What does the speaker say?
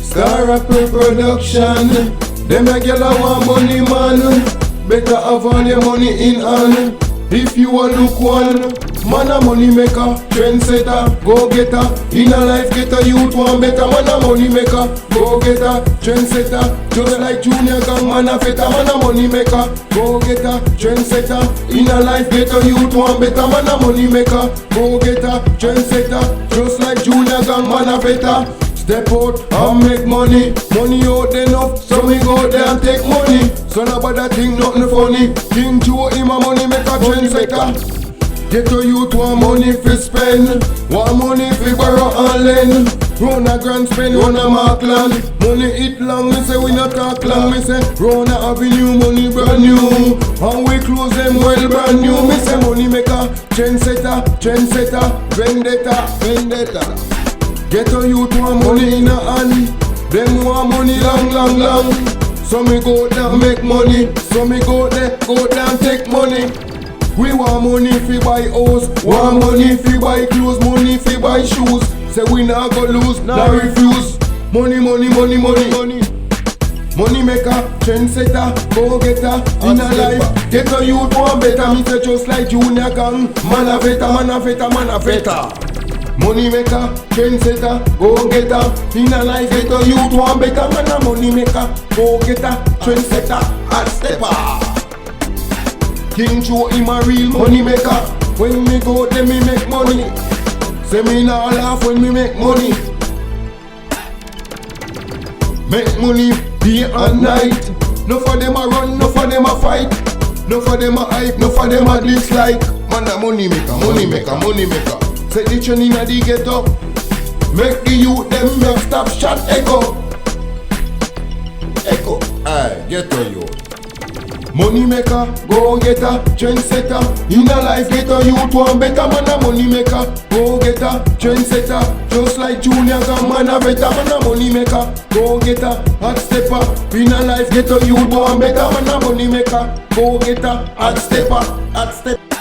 Star Apple Production. Them a gyal a want money man. Better have all your money in hand. If you a look one, man a money maker, trendsetter, go getter. In a life get a youth one better. Man a money maker, go getter, trendsetter. Just like Junior Gang, man a fetter. Man a money maker, go getter, trendsetter. In a life get a youth one better. Man a money maker, go getter, trendsetter. Just like Junior Gang, man a fetter. Step out and make money. Money out enough, so we go there and take money. So nobody think nothing funny. King Joe him a money make a trendsetter. Get to youth want money fi spend, want money fi borrow and lend. Run a grand spend, run a mark land. Money hit long, me say we not talk long. Me say run a avenue, money brand new. And we close them well brand new. Me say money maker, trendsetter, trendsetter, vendetta, vendetta. Get a youth want money in a hand. Them want money long, long, long. So me go down make money. So me go there and take money. We want money fi buy house, want money fi buy clothes, money fi buy shoes. Say we not go lose, nah refuse. Money, money, money, money, money. Money maker, trendsetter, go getter. In a life, get a youth want better. Me say just like Junior Gang, man a vetter, man a vetter, man a vetter. Money maker, trendsetter, go getter. In a life, get a youth want better. Man a money maker, go getter, trendsetter, hot stepper. King Joe him a real money maker. When me go there me make money. Say me nah laugh when me make money. Make money day and night. No for them a run, no for them a fight. No for them a hype, no for them a dislike. Man a money maker, money maker, money maker. Say the train inna the ghetto. Make the youth them make stop shot echo. Echo, aye, ghetto youth. Money maker, go getter, trendsetter. In a life get a youth want better. Man a money maker, go getter, trendsetter. Just like Junior Gang, man a better. Man a money maker, go getter, hot stepper. In a life get a youth want better. Man a money maker, go getter, hot stepper, hot stepper.